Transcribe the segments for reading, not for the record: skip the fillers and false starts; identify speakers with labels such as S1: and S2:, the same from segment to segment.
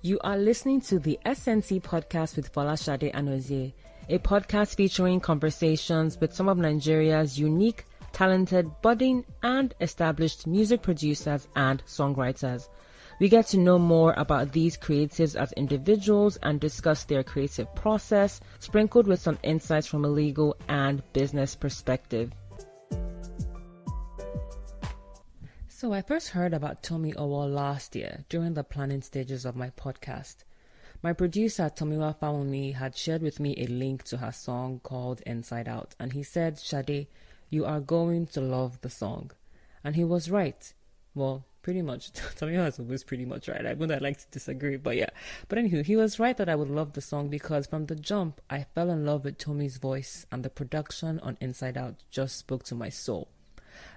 S1: You are listening to the SNC podcast with Folashade Anozie, a podcast featuring conversations with some of Nigeria's unique, talented, budding, and established music producers and songwriters. We get to know more about these creatives as individuals and discuss their creative process, sprinkled with some insights from a legal and business perspective. So I first heard about Tomi Owo last year during the planning stages of my podcast. My producer Tomi Owo had shared with me a link to her song called Inside Out, and he said, "Shade, you are going to love the song." And he was right. Well, pretty much. Tomi Owo was pretty much right. I wouldn't like to disagree, but yeah. But anywho, he was right that I would love the song because from the jump, I fell in love with Tomi's voice, and the production on Inside Out just spoke to my soul.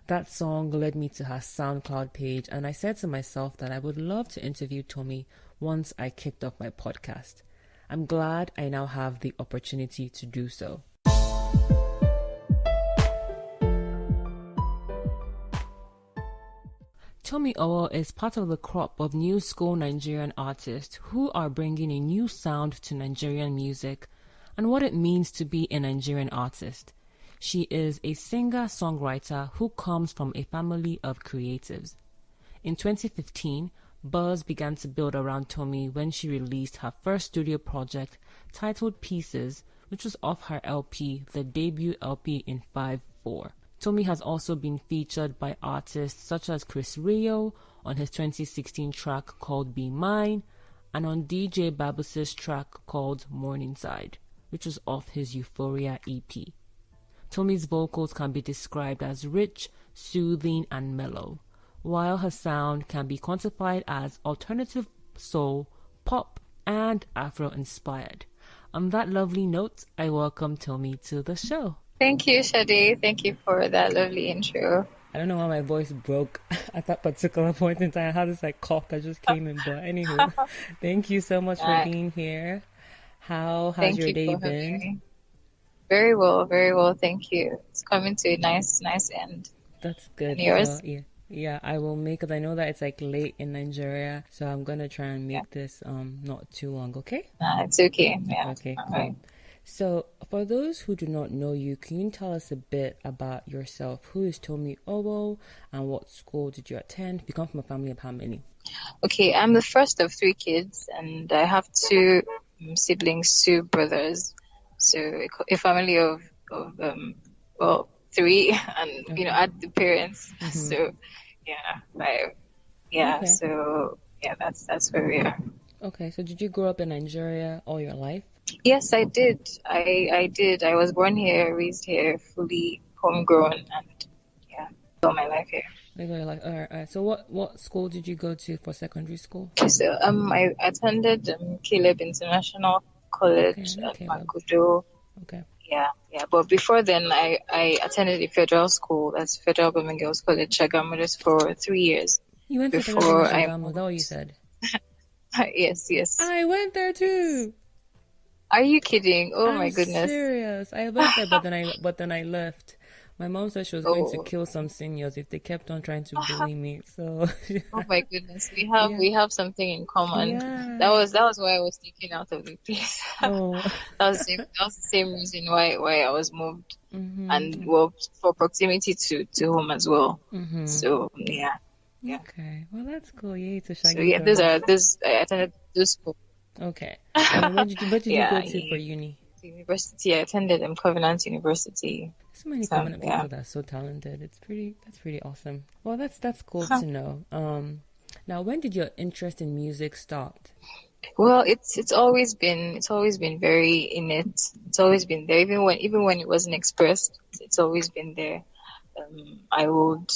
S1: That song led me to her SoundCloud page, and I said to myself that I would love to interview Tomi once I kicked off my podcast. I'm glad I now have the opportunity to do so. Tomi Owo is part of the crop of new school Nigerian artists who are bringing a new sound to Nigerian music and what it means to be a Nigerian artist. She is a singer-songwriter who comes from a family of creatives. In 2015, buzz began to build around Tomi when she released her first studio project titled Pieces, which was off her LP, the debut LP in 5/4. Tomi has also been featured by artists such as Chris Rio on his 2016 track called Be Mine and on DJ Babus's track called Morningside, which was off his Euphoria EP. Tomi's vocals can be described as rich, soothing, and mellow, while her sound can be quantified as alternative soul, pop, and Afro-inspired. On that lovely note, I welcome Tomi to the show.
S2: Thank you, Shade. Thank you for that lovely intro.
S1: I don't know why my voice broke at that particular point in time. I had this cough that just came in, but anywho, thank you so much for being here. How has your day been?
S2: Very well, thank you. It's coming to a nice end.
S1: That's good.
S2: And yours?
S1: Yeah, I will make, because I know that it's late in Nigeria, so I'm gonna try and make this not too long, okay?
S2: It's okay. Yeah.
S1: Okay,
S2: all
S1: cool.
S2: right.
S1: So, for those who do not know you, can you tell us a bit about yourself? Who is Tomi Owo, and what school did you attend? You come from a family of how many?
S2: Okay, I'm the first of 3 kids, and I have 2 siblings, 2 brothers. So a family of 3, and
S1: Okay.
S2: add the parents.
S1: Mhm.
S2: So 5. Yeah.
S1: Okay.
S2: So that's where we are.
S1: Okay, so did you grow up in Nigeria all your life?
S2: Yes, I did. I did. I was born here, raised here, fully homegrown, and all my life here.
S1: All right. So what school did you go to for secondary school?
S2: So I attended Caleb International College at
S1: Okay,
S2: Makudo.
S1: Okay.
S2: Yeah. But before then, I attended a federal school. That's Federal Government Girls College, Shagamudas, for 3 years.
S1: You went to
S2: Before
S1: Shagamu, is that what you said?
S2: Yes.
S1: I went there too.
S2: Are you kidding? Oh
S1: I'm
S2: my goodness.
S1: serious. I went there, but then I left. My mom said she was going to kill some seniors if they kept on trying to bully me. So
S2: Oh my goodness, we have something in common.
S1: Yeah.
S2: That was why I was taken out of the place.
S1: Oh.
S2: That was the same reason why I was moved,
S1: Mm-hmm.
S2: and for proximity to home as well.
S1: Mm-hmm.
S2: So yeah.
S1: Okay. Well, that's cool. Yay to Shaggy.
S2: So yeah, I attended those schools.
S1: Okay. And where did you go to for uni?
S2: University. I attended Covenant University.
S1: So many Covenant people that are so talented. That's pretty awesome. Well, that's cool to know. Now, when did your interest in music start?
S2: Well, it's always been very innate. It's always been there, even when it wasn't expressed. It's always been there. I would,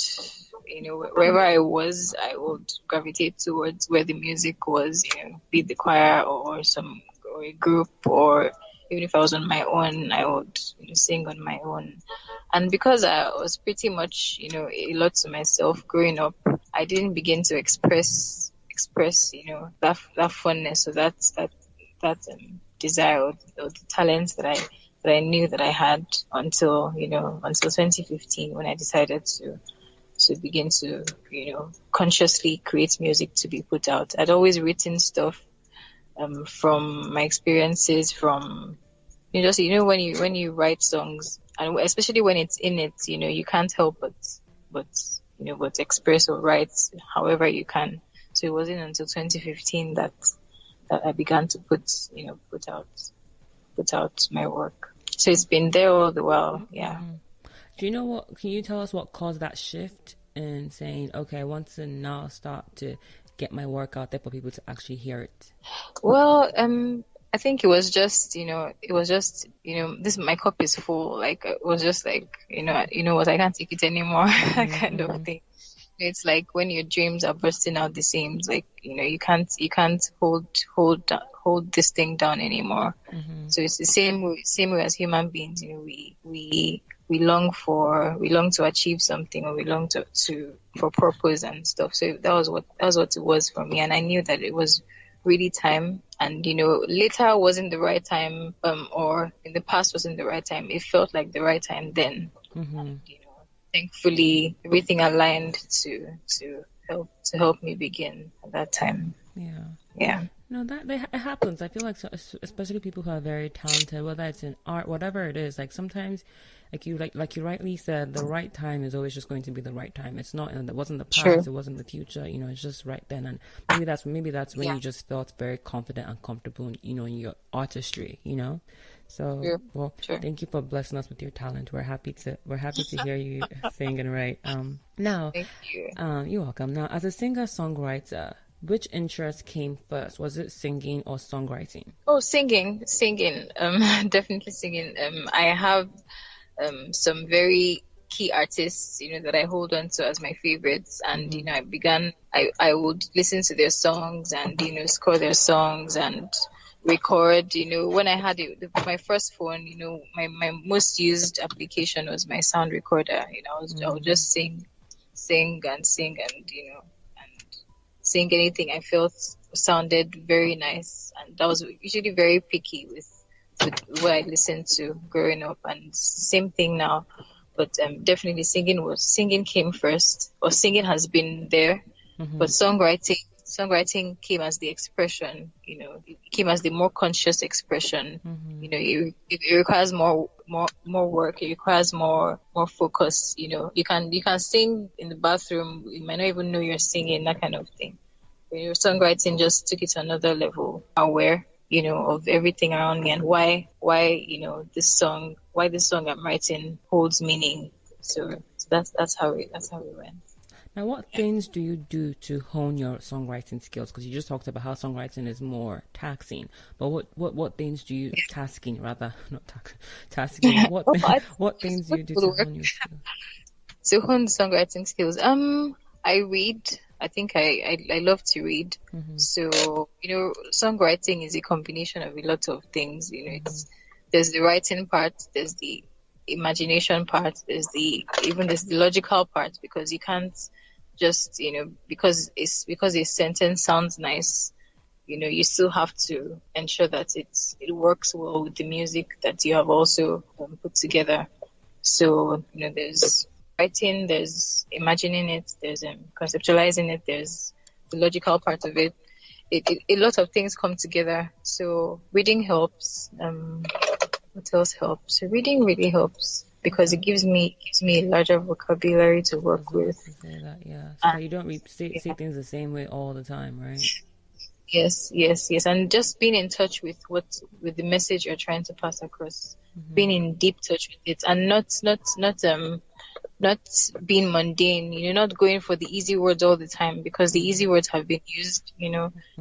S2: wherever I was, I would gravitate towards where the music was. Be it the choir or a group, or even if I was on my own, I would sing on my own. And because I was pretty much a lot to myself growing up, I didn't begin to express that fondness or that desire or the talents that I knew that I had until 2015, when I decided to begin to consciously create music to be put out. I'd always written stuff from my experiences, from when you write songs, and especially when it's in it, you can't help but but express or write however you can. So it wasn't until 2015 that I began to put out my work. So it's been there all the while. Yeah.
S1: Do you know what? Can you tell us what caused that shift in saying, okay, I want to now start to get my work out there for people to actually hear it?
S2: Well, I think it was just, this, my cup is full. Like, it was just like, what, I can't take it anymore, that kind of thing. It's like when your dreams are bursting out the seams, like, you can't hold this thing down anymore. So it's the same way as human beings. We long to achieve something, or we long for purpose and stuff. So that was what it was for me, and I knew that it was really time. And later wasn't the right time, or in the past wasn't the right time. It felt like the right time then. Thankfully everything aligned to help me begin at that time. Yeah.
S1: No, it happens. I feel like, especially people who are very talented, whether it's in art, whatever it is, like sometimes, like you rightly said, the right time is always just going to be the right time. It's not, and it wasn't the past, It wasn't the future. It's just right then. And maybe that's when you just felt very confident and comfortable, in your artistry. So, Thank you for blessing us with your talent. We're happy to hear you sing and write. Now,
S2: thank you.
S1: You're welcome. Now, as a singer-songwriter, which interest came first? Was it singing or songwriting?
S2: Oh, singing. Definitely singing. I have some very key artists, that I hold on to as my favorites, and I would listen to their songs and score their songs and record. When I had my first phone, my most used application was my sound recorder. I would just sing and sing and sing anything I felt sounded very nice, and I was usually very picky with what I listened to growing up, and same thing now. But definitely singing came first, or singing has been there, but songwriting came as the expression. It came as the more conscious expression. It requires more work. It requires more focus. You can sing in the bathroom. You might not even know you're singing, that kind of thing. Songwriting just took it to another level. Aware, of everything around me, and why this song I'm writing holds meaning. So that's how it went.
S1: Now, what things do you do to hone your songwriting skills? Because you just talked about how songwriting is more taxing, but what things do you tasking? What things do you do to hone your skills?
S2: To hone songwriting skills, I read. I think I love to read. So songwriting is a combination of a lot of things. There's the writing part, there's the imagination part, there's the logical part, because you can't just because a sentence sounds nice, you still have to ensure that it works well with the music that you have also put together. So there's writing, there's imagining it, there's conceptualizing it, there's the logical part of it. A lot of things come together. So reading helps. What else helps? So reading really helps, because it gives me a larger vocabulary to work with.
S1: Say that, yeah. So you don't say things the same way all the time, right?
S2: Yes. And just being in touch with the message you're trying to pass across, being in deep touch with it, and not being mundane, not going for the easy words all the time, because the easy words have been used,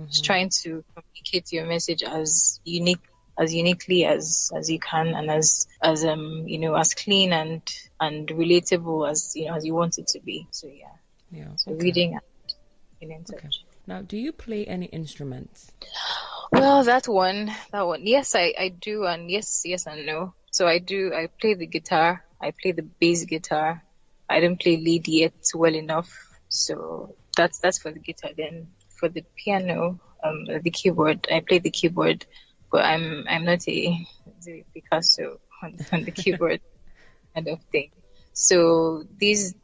S2: just trying to communicate your message as uniquely as you can, and as clean and relatable as you want it to be. So so reading and being in touch.
S1: Okay. Now, do you play any instruments?
S2: Well, that one, yes, I do, and yes and no. So I play the guitar, I play the bass guitar. I don't play lead yet well enough, so that's for the guitar. Then for the piano, the keyboard, I play the keyboard, but I'm not a Picasso on the keyboard kind of thing. So these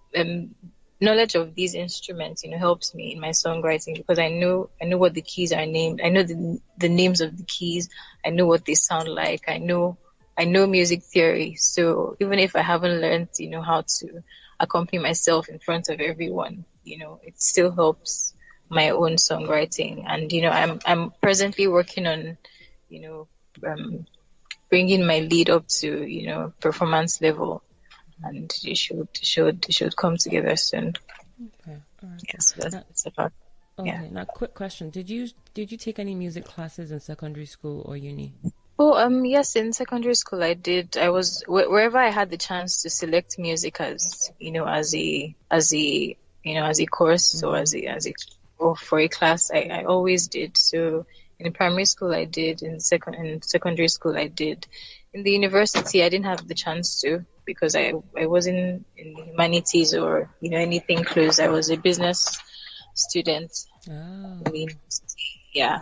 S2: knowledge of these instruments, helps me in my songwriting, because I know what the keys are named. I know the names of the keys. I know what they sound like. I know music theory. So even if I haven't learned, how to accompany myself in front of everyone, it still helps my own songwriting. And I'm presently working on, um, bringing my lead up to, performance level, and it should come together soon.
S1: Okay, all right.
S2: Yes, that's
S1: Now,
S2: it's about. Yeah.
S1: okay, now quick question: did you take any music classes in secondary school or uni?
S2: Oh, yes, in secondary school I did. I was wherever I had the chance to select music as, as a course, or
S1: Mm-hmm.
S2: or for a class, I always did. So in primary school I did, in secondary school I did. In the university I didn't have the chance to, because I wasn't in humanities or, anything close. I was a business student in the
S1: Oh,
S2: university. Yeah.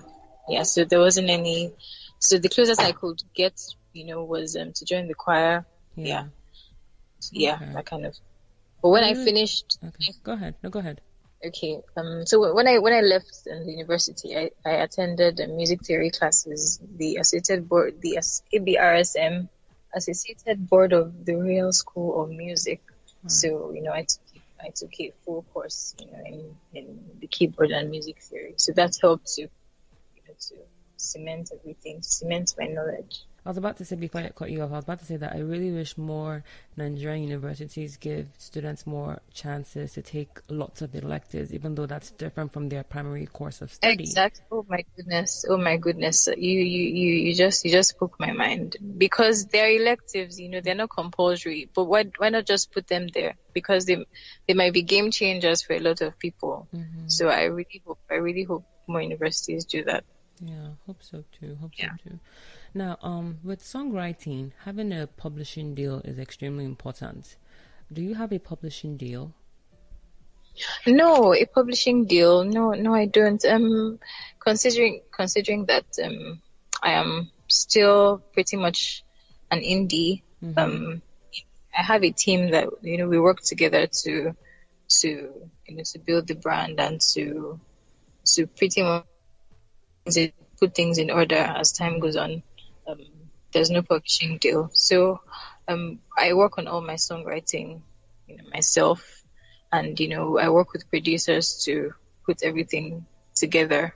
S2: Yeah, so there wasn't any. So the closest I could get, was to join the choir. Yeah,
S1: yeah.
S2: yeah,
S1: Okay.
S2: that kind of. But
S1: I
S2: when I
S1: really.
S2: finished,
S1: Okay, go ahead. No, go ahead.
S2: okay, so when I left the university, I attended music theory classes, the associated board, the ABRSM, Associated Board of the Royal School of Music.
S1: All right.
S2: So I took a full course, in the keyboard and music theory. So that helped to cement everything, to cement my knowledge.
S1: I was about to say, before I cut you off, I was about to say that I really wish more Nigerian universities give students more chances to take lots of electives, even though that's different from their primary course of study.
S2: Exactly. Oh my goodness. Oh my goodness. You just spoke my mind, because they're electives, they're not compulsory. But why not just put them there? Because they might be game changers for a lot of people.
S1: Mm-hmm.
S2: So I really hope more universities do that.
S1: Yeah, hope so too. Hope so
S2: Yeah.
S1: too. Now, with songwriting, having a publishing deal is extremely important. Do you have a publishing deal?
S2: No, a publishing deal. No, no, I don't. Considering that I am still pretty much an indie.
S1: Mm-hmm.
S2: Um, I have a team that, we work together to build the brand, and to pretty much put things in order as time
S1: Mm-hmm.
S2: goes on. Um, there's no publishing deal, so I work on all my songwriting, myself, and I work with producers to put everything together.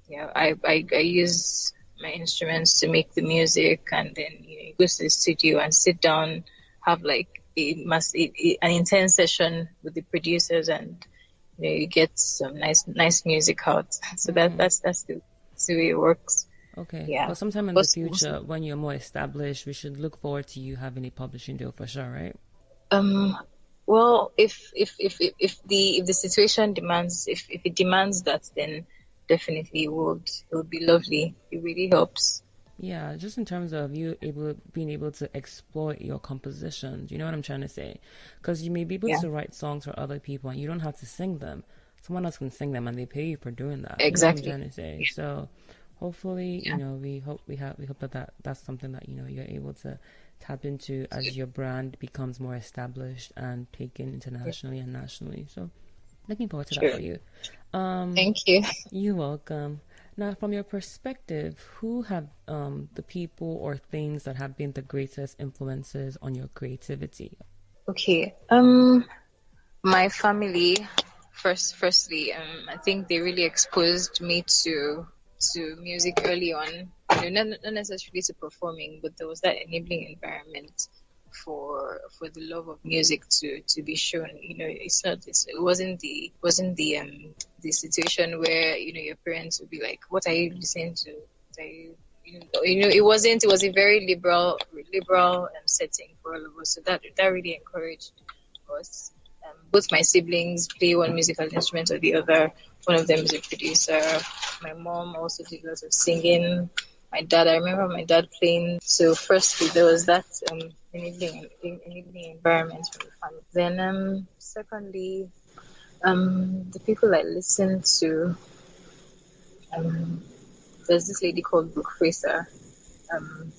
S2: Yeah, I use my instruments to make the music, and then you go to the studio and sit down, have like an intense session with the producers, and you get some nice music out. So
S1: Mm-hmm.
S2: that's the way it works.
S1: Okay,
S2: Yeah.
S1: but sometime in the
S2: What's,
S1: future, when you're more established, we should look forward to you having a publishing deal for sure, right?
S2: um well, if the situation demands, if it demands that, then definitely it would be lovely. It really helps.
S1: Yeah, just in terms of being able to exploit your compositions, you know what I'm trying to say? Because you may be able
S2: Yeah,
S1: to write songs for other people and you don't have to sing them. Someone else can sing them and they pay you for doing that. You know what I'm
S2: exactly.
S1: trying to say? So hopefully,
S2: Yeah,
S1: we hope that's something that, you're able to tap into as your brand becomes more established and taken
S2: yeah,
S1: internationally and nationally. So looking forward to that
S2: sure.
S1: for you. Um,
S2: Thank you.
S1: you're welcome. Now, from your perspective, who have the people or things that have been the greatest influences on your creativity?
S2: Okay. My family, firstly, I think they really exposed me to music early on. Not necessarily to performing, but there was that enabling environment for the love of music to be shown. It wasn't the situation where your parents would be like, "What are you listening to? What are you?" It wasn't. It was a very liberal setting for all of us. So that really encouraged us. Both my siblings play one musical instrument or the other. One of them is a producer. My mom also did lots of singing. My dad, I remember my dad playing. So firstly, there was that enabling environment from the family. Then, secondly, the people I listened to. Um, there's this lady called Brooke Fraser. Um,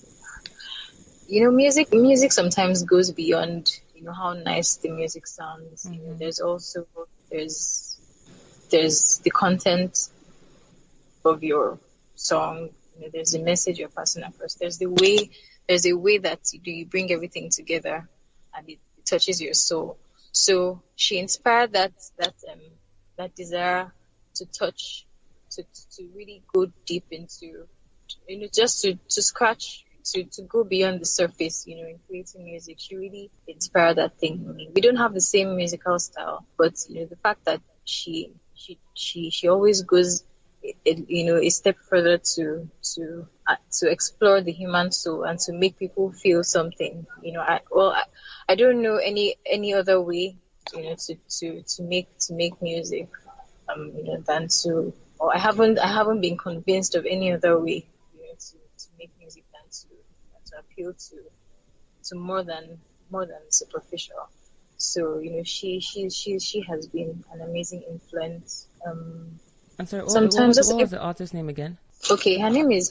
S2: music sometimes goes beyond how nice the music sounds. There's also the content of your song. There's the message you're passing across. There's a way that you bring everything together, and it touches your soul. So she inspired that desire to touch, to really go deep into, just to scratch, to go beyond the surface, in creating music. She really inspired that thing in me. We don't have the same musical style, but the fact that she always goes a step further to explore the human soul and to make people feel something. I don't know any other way to make music than to, or I haven't been convinced of any other way to make music than to appeal to more than superficial. So she has been an amazing influence.
S1: I'm sorry,
S2: Sometimes
S1: what was the artist's name again?
S2: Okay, her name is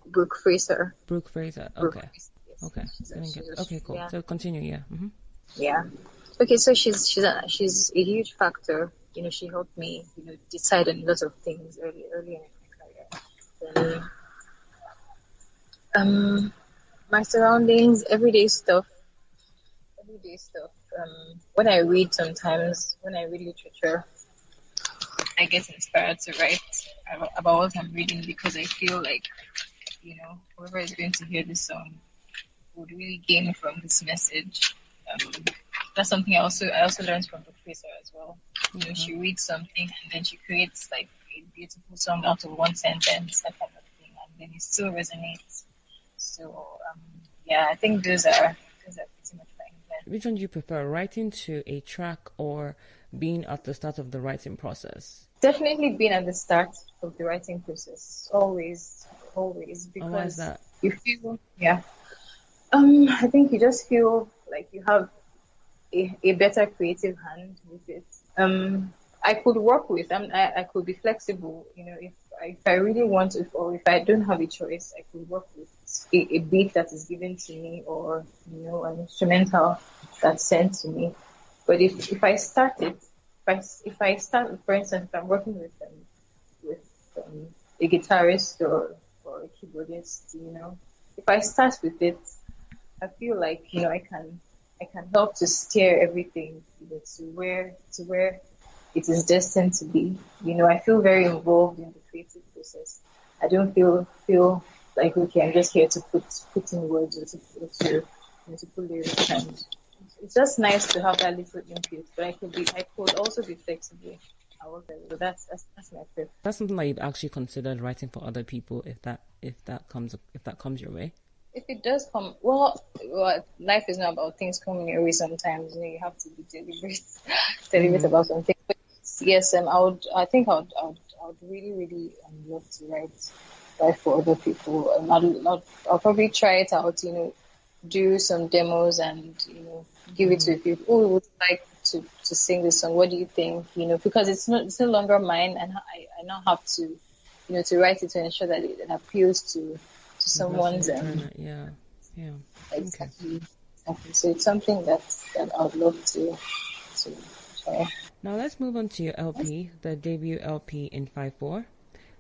S2: Brooke Fraser.
S1: Brooke Fraser. Okay. Okay. Okay, cool. Yeah. So continue, yeah. Mm-hmm.
S2: Yeah. Okay, so she's a huge factor. She helped me, decide on a lot of things early in my career. Then, my surroundings, everyday stuff. When I read literature, I get inspired to write about what I'm reading, because I feel like, whoever is going to hear this song would really gain from this message. That's something I also learned from Professor as well. She reads something and then she creates like a beautiful song out of one sentence, that kind of thing, and then it still resonates. So I think those are pretty much my influence.
S1: Which one do you prefer, writing to a track or being at the start of the writing process?
S2: Definitely being at the start of the writing process. Always, because
S1: why is that?
S2: You feel, I think you just feel like you have a better creative hand with it. I could work with, I could be flexible, if I really want to, or if I don't have a choice, I could work with a beat that is given to me, or, an instrumental that's sent to me. But if I start it, if I start, for instance, if I'm working with a guitarist or a keyboardist, if I start with it, I feel like I can help to steer everything to where it is destined to be. I feel very involved in the creative process. I don't feel like, okay, I'm just here to put in words or to put lyrics, and it's just nice to have that little input. But I could also be flexible. But that's my preference.
S1: That's something that you've actually considered writing for other people, if that comes your way.
S2: If it does come, well, life is not about things coming your way. Sometimes you have to be deliberate about something. But yes, I would really, really love to write for other people. I'll probably try it out. Do some demos and give it to people who would like to sing this song. What do you think? Because it's no longer mine, and I now have to to write it to ensure that it appeals to someone's
S1: yeah
S2: exactly. So it's something that I would love to try.
S1: Now let's move on to your LP, the debut LP in 5/4.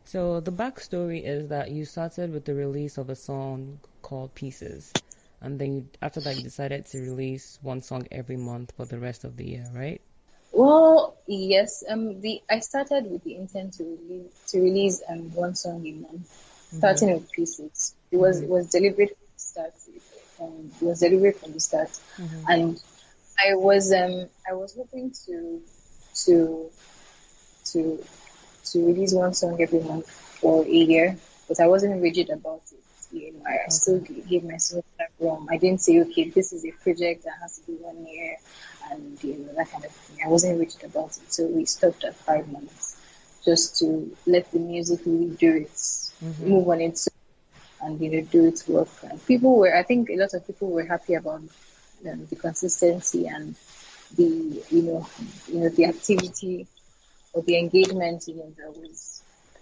S1: So the backstory is that you started with the release of a song called Pieces, and then after that you decided to release one song every month for the rest of the year, right?
S2: Well, yes. I started with the intent to release one song a month, starting with Pieces. It was deliberate from the start. It was deliberate from the start, and I was hoping to release one song every month for a year, but I wasn't rigid about it. I still gave myself that room. I didn't say, okay, this is a project that has to be 1 year, and that kind of thing. I wasn't rigid about it, so we stopped at 5 months, just to let the music really do its move on its own, and do its work. And I think a lot of people were happy about the consistency and the the activity or the engagement that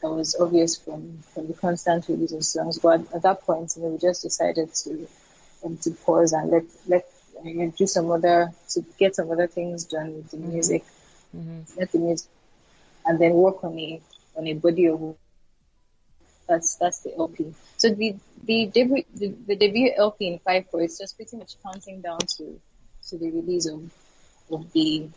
S2: was obvious from the constant release of songs. But at that point, we just decided to pause and do some other to get some other things done with the music, let the music, and then work on a body of work. That's the LP. So the debut LP in 5/4 is just pretty much counting down to the release of the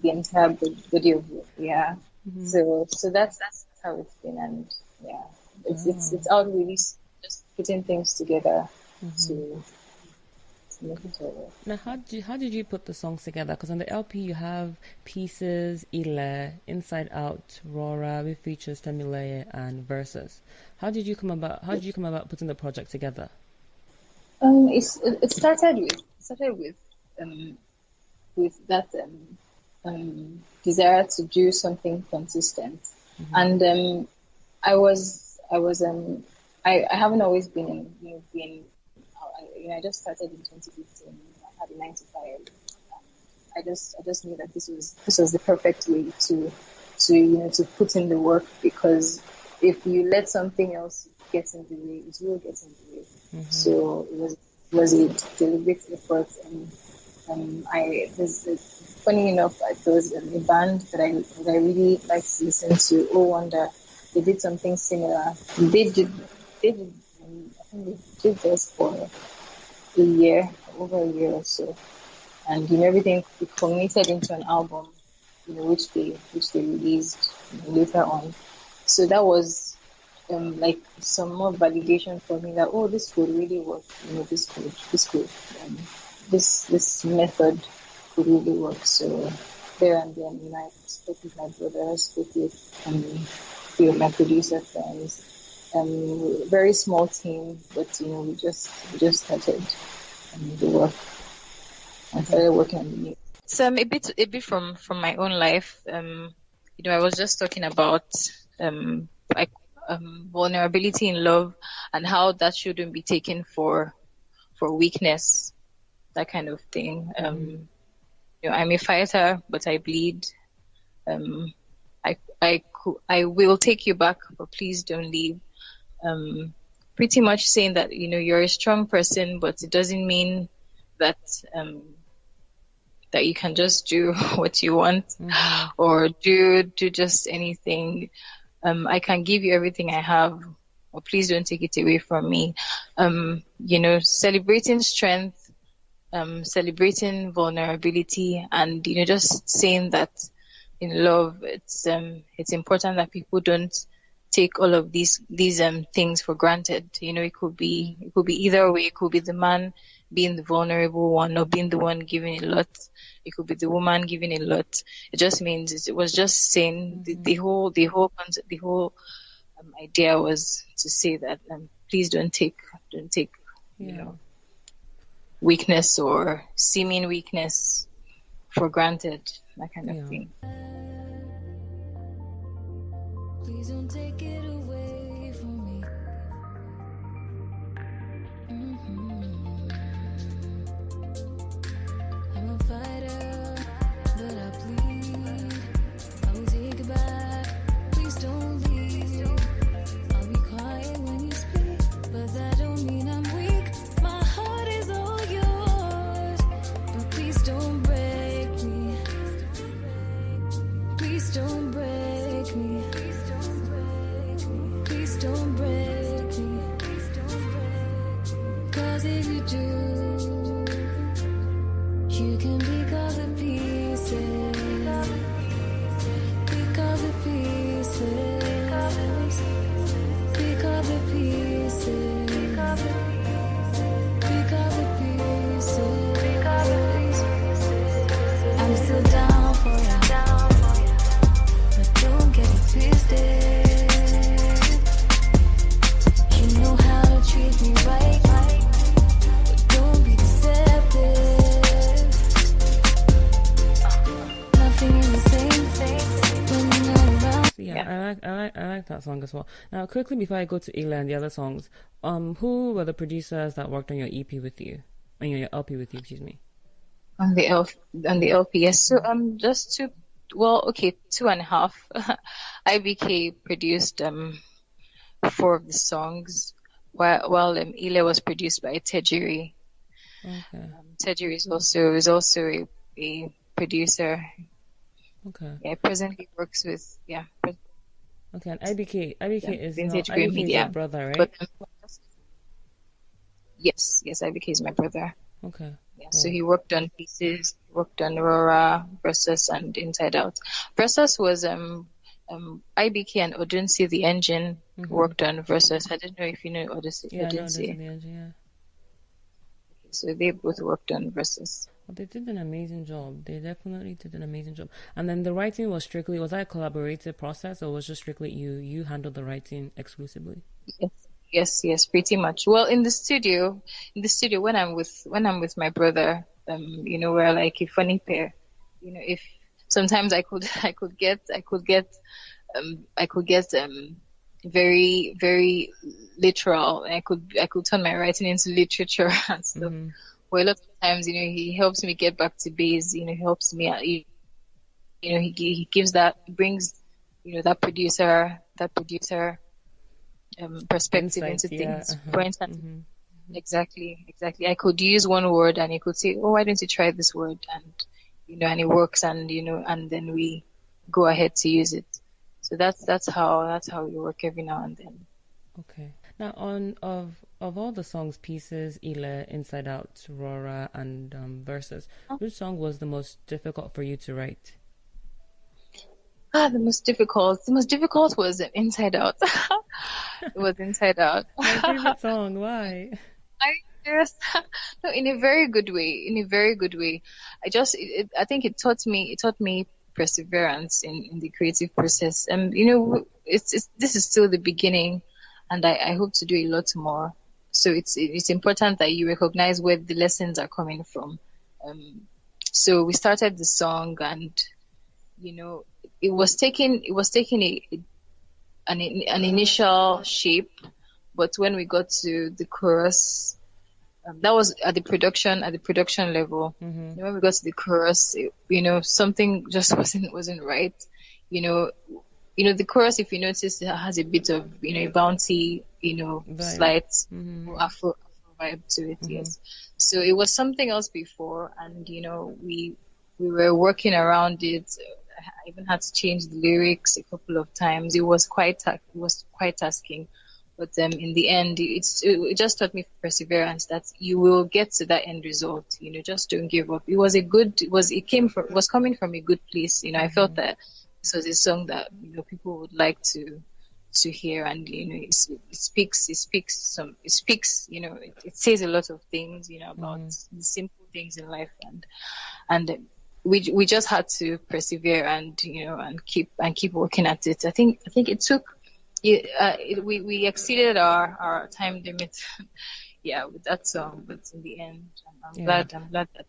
S2: entire body of work. Yeah. So that's how it's been, and yeah, it's out really just putting things together to make it all.
S1: Now, how did you put the songs together? Because on the LP you have Pieces, Ile, Inside Out, Rora, with features Tomi Owo and Verses. How did you come about putting the project together?
S2: It started with that desire to do something consistent, and I haven't always been I just started in 2015. I had a 9 to 5. I just knew that this was the perfect way to put in the work, because if you let something else get in the way, it will get in the way. So it was a deliberate effort, and funny enough, there was a band that I really liked to listen to, Oh Wonder. They did something similar. They did I think they did this for over a year or so, and everything culminated into an album, which they released later on. So that was like some more validation for me that this could really work. This method could really work. So there and then, I spoke with my brother, spoke with a few of my producer friends. Very small team, but we just started the work and started working on the music. So a bit from my own life. I was just talking about vulnerability in love and how that shouldn't be taken for weakness, that kind of thing. I'm a fighter, but I bleed. I will take you back, but please don't leave. Pretty much saying that you're a strong person, but it doesn't mean that that you can just do what you want or do just anything. I can give you everything I have, or please don't take it away from me. Celebrating strength, celebrating vulnerability, and just saying that in love, it's important that people don't take all of these things for granted. It could be either way. It could be the man being the vulnerable one or being the one giving a lot. It could be the woman giving a lot. It just means it was just saying the whole concept, the whole idea was to say that please don't take weakness or seeming weakness for granted, that kind of thing.
S3: Please don't take it away from me. I'm a fighter, but I bleed. I will take it back. Please don't leave. I'll be quiet when you speak, but that don't mean I'm weak. My heart is all yours, but please don't break me. Please don't break me. Please don't break me. 'Cause if you do, you can pick up the pieces. Pick up the pieces. Pick up the pieces. Pick up the pieces. I'm still down for it, but don't get it twisted. Treat me right, but don't be deceptive. Nothing is the same when you're not around.
S1: Yeah, I like that song as well. Now, quickly before I go to Ila and the other songs, who were the producers that worked on your EP with you, on your LP with you? Excuse me.
S2: On the LP, yes. So just 2.5. IBK produced 4 of the songs, while Ile was produced by Tejiri.
S1: Okay.
S2: Teju is also a producer.
S1: Okay.
S2: Yeah, presently works with
S1: Okay. And IBK is not
S2: Vintage Green
S1: IBK is your
S2: Media.
S1: brother,
S2: But
S1: right?
S2: yes, IBK is my brother.
S1: Okay.
S2: Yeah,
S1: Cool.
S2: so he worked on pieces, worked on Aurora, Versus, and Inside Out. Versus was IBK and Odunsi the Engine worked on Versus. I don't know if you know
S1: Yeah, I know this is
S2: Odunsi.
S1: the engine, yeah.
S2: So they both worked on Versus.
S1: Well, they did an amazing job. They definitely did an amazing job. And then the writing was that a collaborative process, or was just strictly you handled the writing exclusively?
S2: Yes, pretty much. Well, in the studio when I'm with my brother, we're like a funny pair. If sometimes I could get very, very literal, and I could turn my writing into literature and stuff. Well, a lot of times, he helps me get back to base. He helps me. He gives he brings, that producer perspective
S1: Insight,
S2: into
S1: yeah.
S2: things. For instance, exactly. I could use one word, and he could say, "Oh, why don't you try this word?" And and it works, and and then we go ahead to use it. So that's how we work every now and then.
S1: Okay. Now, of all the songs, Pieces, Ile, Inside Out, Rora, and Versus, which song was the most difficult for you to write?
S2: The most difficult was Inside Out. It was Inside Out.
S1: My favorite song. Why?
S2: Yes. No, in a very good way. I think it taught me perseverance in the creative process. And this is still the beginning, and I hope to do a lot more. So it's important that you recognize where the lessons are coming from. So we started the song, and it was taking an initial shape, but when we got to the chorus, that was at the production level. When we got to the chorus, something just wasn't right. The chorus, if you notice, it has a bit of a bouncy, slight Afro vibe to it. Yes. So it was something else before, and we were working around it. I even had to change the lyrics a couple of times. It was quite tasking, but in the end, it just taught me perseverance, that you will get to that end result. Just don't give up. It was coming from a good place. I felt that this was a song that people would like to hear, and it speaks. It says a lot of things about the simple things in life, and we just had to persevere and keep working at it. I think it took we exceeded our time limit with that song, but in the end I'm glad that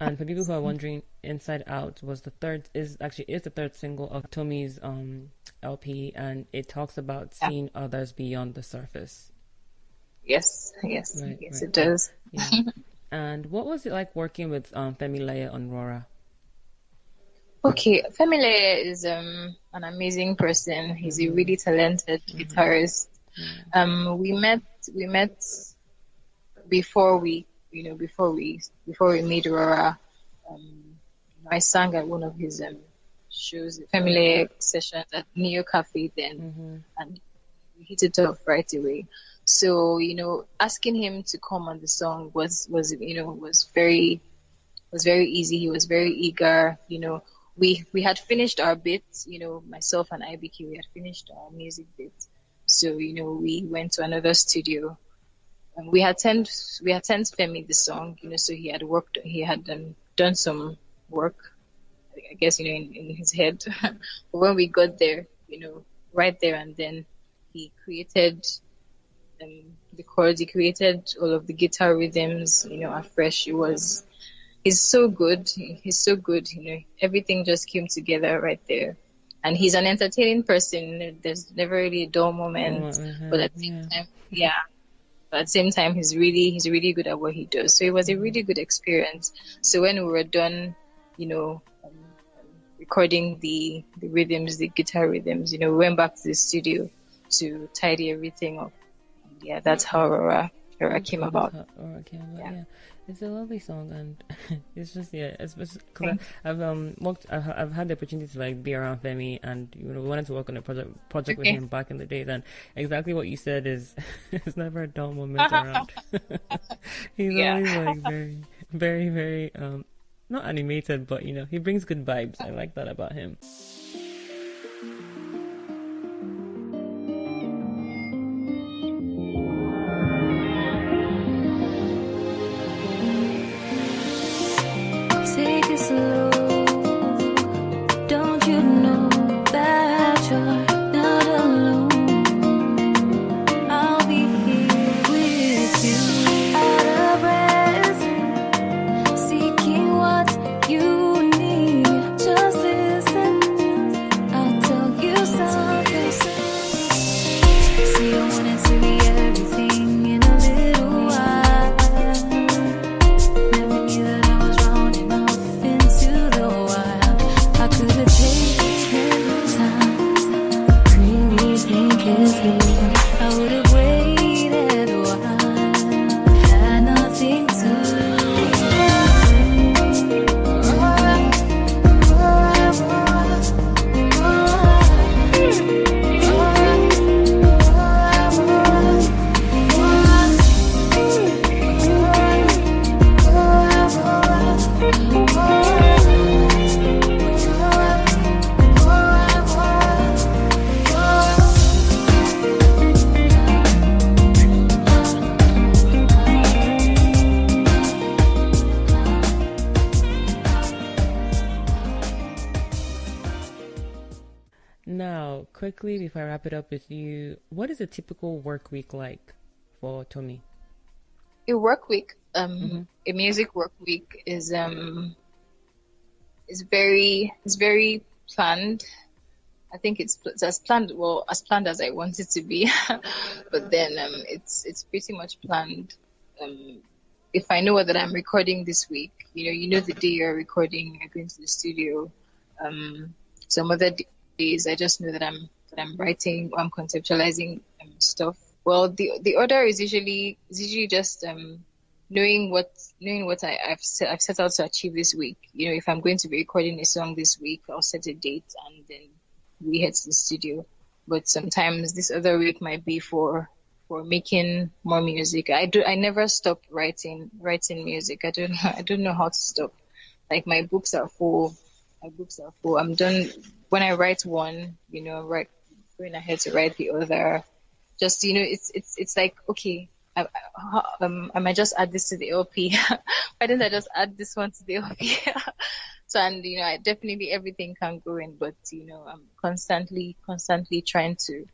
S1: And for people who are wondering, Inside Out was the third is the third single of Tomi's LP, and it talks about seeing others beyond the surface.
S2: Yes,
S1: Right.
S2: it does.
S1: Yeah. And what was it like working with Femileye on Rora?
S2: Okay, Femile is an amazing person. He's a really talented guitarist. We met before we made Aurora. I sang at one of his shows, Femile sessions at Neo Cafe then, and we hit it off right away. So asking him to come on the song was very easy. He was very eager. We had finished our bits. Myself and IBK, we had finished our music bits. So we went to another studio. And we had sent Femi the song. So he had done some work, I guess in his head. But when we got there, right there and then, he created the chords. He created all of the guitar rhythms. Afresh. He's so good. He's so good. Everything just came together right there. And he's an entertaining person. There's never really a dull moment. But at the same time, But at the same time, he's really good at what he does. So it was a really good experience. So when we were done, recording the rhythms, the guitar rhythms, we went back to the studio to tidy everything up. And yeah, that's how Aurora came about.
S1: Yeah. It's a lovely song, and it's just it's because I've had the opportunity to be around Femi, and we wanted to work on a project with him back in the days, and exactly what you said is it's never a dull moment around. He's always very, very, very not animated, but he brings good vibes. I like that about him.
S3: Take it slow. Don't you know that you're not alone? I'll be here with you, out of breath, seeking what you need. Just listen, I'll tell you something. See, I wanted to be everything in a little while. Never knew that I was wrong enough into the wild. I could have taken time, really think it's here. I would have waited a while, had nothing to lose.
S1: Now, quickly before I wrap it up with you, what is a typical work week like for Tomi?
S2: A work week, a music work week is very planned. I think it's as planned as I want it to be, but then it's pretty much planned. If I know that I'm recording this week, the day you're recording, you're going to the studio. Some other days, I just know that I'm writing, I'm conceptualizing stuff. Well, the order is usually just knowing what I've set out to achieve this week. If I'm going to be recording a song this week, I'll set a date and then we head to the studio. But sometimes this other week might be for making more music. I never stop writing music. I don't know how to stop. Like my books are full. I'm done. When I write one, going ahead to write the other. Just it's like, okay, I might just add this to the LP. Why didn't I just add this one to the LP? So, and I definitely, everything can go in, but I'm constantly trying to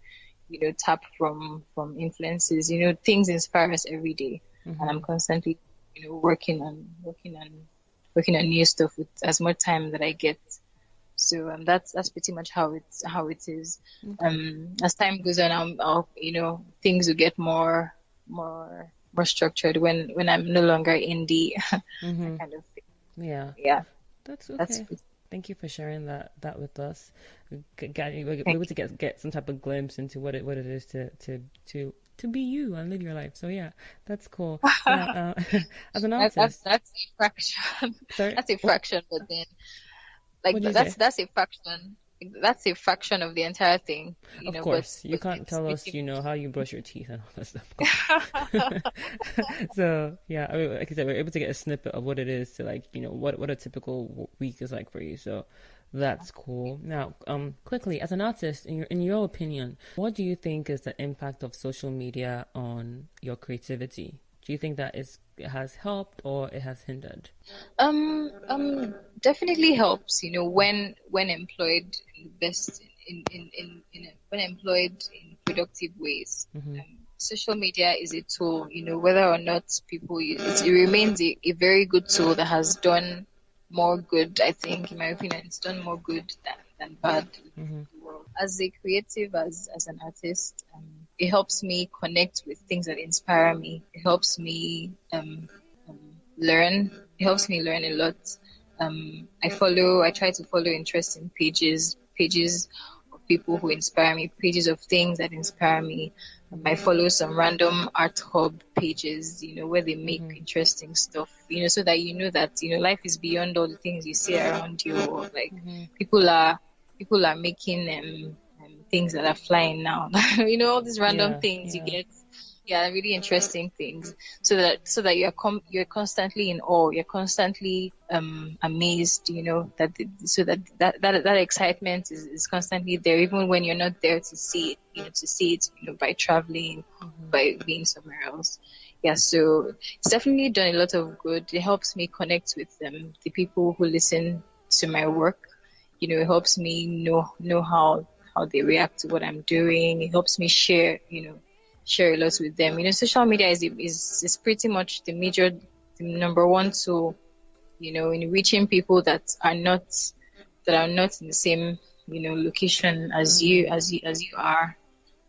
S2: tap from influences. Things inspire us every day, and I'm constantly working on working on new stuff with as much time that I get. So that's pretty much how it is. As time goes on, I'll things will get more structured when I'm no longer indie, that kind of thing.
S1: Yeah.
S2: Yeah,
S1: That's
S2: that's
S1: okay.
S2: pretty.
S1: Thank you for sharing that with us. We're able to get some type of glimpse into what it is to be you and live your life. So yeah, that's cool. Now, as an artist,
S2: That's a fraction.
S1: sorry,
S2: That's a fraction, but then
S1: what did you say?
S2: that's a fraction. That's a fraction of the entire thing,
S1: Of
S2: but
S1: course, you can't
S2: it's
S1: tell us,
S2: pretty
S1: how you brush your teeth and all that stuff. So yeah, I mean, like I said, we're able to get a snippet of what it is to like, what a typical week is like for you. So that's cool. Now, quickly, as an artist, in your opinion, what do you think is the impact of social media on your creativity? Do you think that it has helped or it has hindered?
S2: Definitely helps, when employed in the best when employed in productive ways. Social media is a tool, whether or not people use it, it remains a very good tool that has done more good, I think, in my opinion. It's done more good than bad in the world. As a creative, as an artist, it helps me connect with things that inspire me. It helps me learn. It helps me learn a lot. I try to follow interesting pages of people who inspire me, pages of things that inspire me. I follow some random art hub pages, where they make interesting stuff, so that that life is beyond all the things you see around you. Or like people are making things that are flying now. All these random things you get. Yeah, really interesting things. So that you're constantly in awe. You're constantly amazed. That excitement is constantly there, even when you're not there to see it. To see it, by traveling, by being somewhere else. Yeah, so it's definitely done a lot of good. It helps me connect with the people who listen to my work. It helps me know how they react to what I'm doing. It helps me share a lot with them. Social media is pretty much the number one tool, in reaching people that are not in the same, location as you are.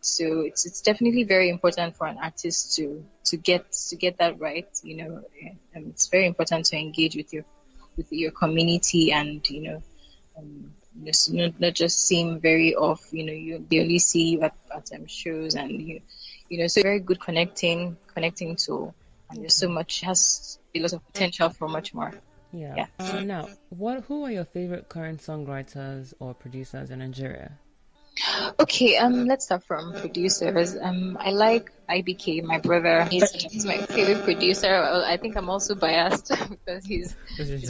S2: So it's definitely very important for an artist to get that right. It's very important to engage with your community and not just seem very off. They only see you at shows and so very good connecting tool, and there's so much, has a lot of potential for much more.
S1: Yeah. Now, who are your favorite current songwriters or producers in Nigeria?
S2: Okay, let's start from producers. I like IBK, my brother. He's my favorite producer. Well, I think I'm also biased because he's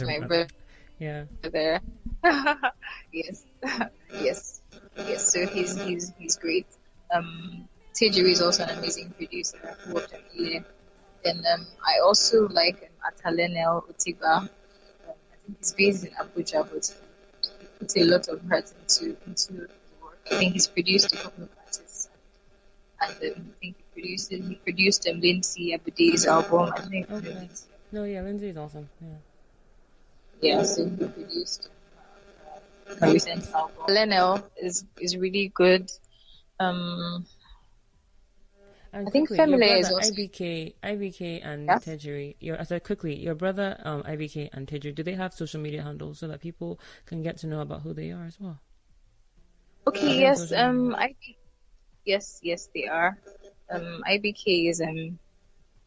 S2: my brother.
S1: Yeah.
S2: Yes, yes. So he's great. Tejuri is also an amazing producer who worked on Ile. Then I also like Atalenel Otigba. I think he's based in Abuja, but he puts a lot of heart into the work. I think he's produced a couple of artists, and I think he produced Lindsay Abude's album. I think.
S1: Okay. No, yeah, Lindsay is awesome. Yeah.
S2: Yeah, so he produced a recent album. Lenel is really good.
S1: And
S2: I think
S1: quickly, your
S2: Family
S1: brother
S2: is also
S1: IBK and
S2: yes.
S1: Tejuri. Your brother IBK and Tejuri. Do they have social media handles so that people can get to know about who they are as well?
S2: Okay, yes. Yes, they are. IBK is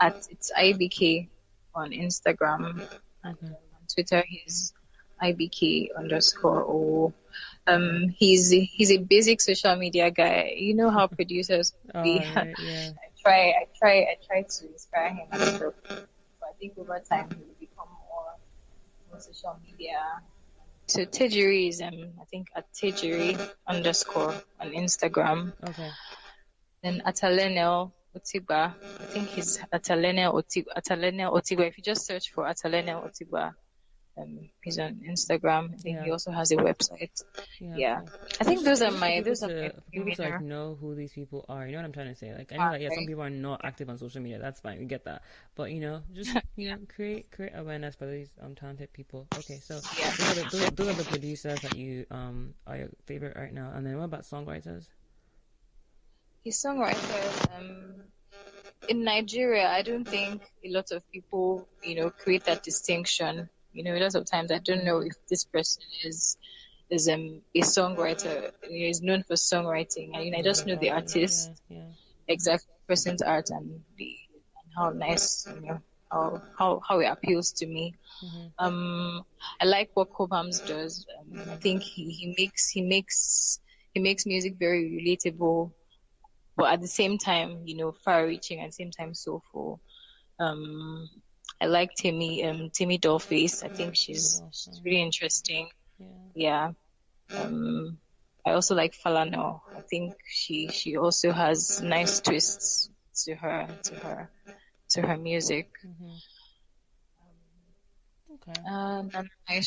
S2: it's IBK on Instagram, and on Twitter he's IBK_O. He's a basic social media guy. You know how producers be.
S1: Right, yeah.
S2: I try to inspire him and stuff. But I think over time he will become more social media. So Tejuri is I think at Tejuri_ on Instagram.
S1: Okay.
S2: Then Atalenel Otigba, I think he's Atalenel Otigba. If you just search for Atalenel Otigba, He's on Instagram. I think he
S1: Yeah.
S2: also has a website.
S1: Yeah,
S2: Yeah,
S1: cool.
S2: I think
S1: It's just for
S2: those are my
S1: people to like
S2: winner.
S1: know who these people are. You know what I'm trying to say? Like I know that yeah, some
S2: Right.
S1: people are not active on social media. That's fine. We get that. But just create awareness for these talented people. Okay, so
S2: Yeah.
S1: those are the producers that you are your favorite right now. And then what about songwriters?
S2: His songwriters, in Nigeria, I don't think a lot of people, create that distinction. A lot of times I don't know if this person is a songwriter, is known for songwriting. I just know the
S1: Yeah,
S2: artist,
S1: yeah.
S2: exact person's art, and how nice, how it appeals to me. I like what Cobhams does. I think he makes music very relatable, but at the same time, far-reaching, and same time soulful. Um, I like Timmy Dollface. I think she's really interesting.
S1: Yeah.
S2: Yeah. I also like Falano. I think she also has nice twists to her music.
S1: Okay.
S2: And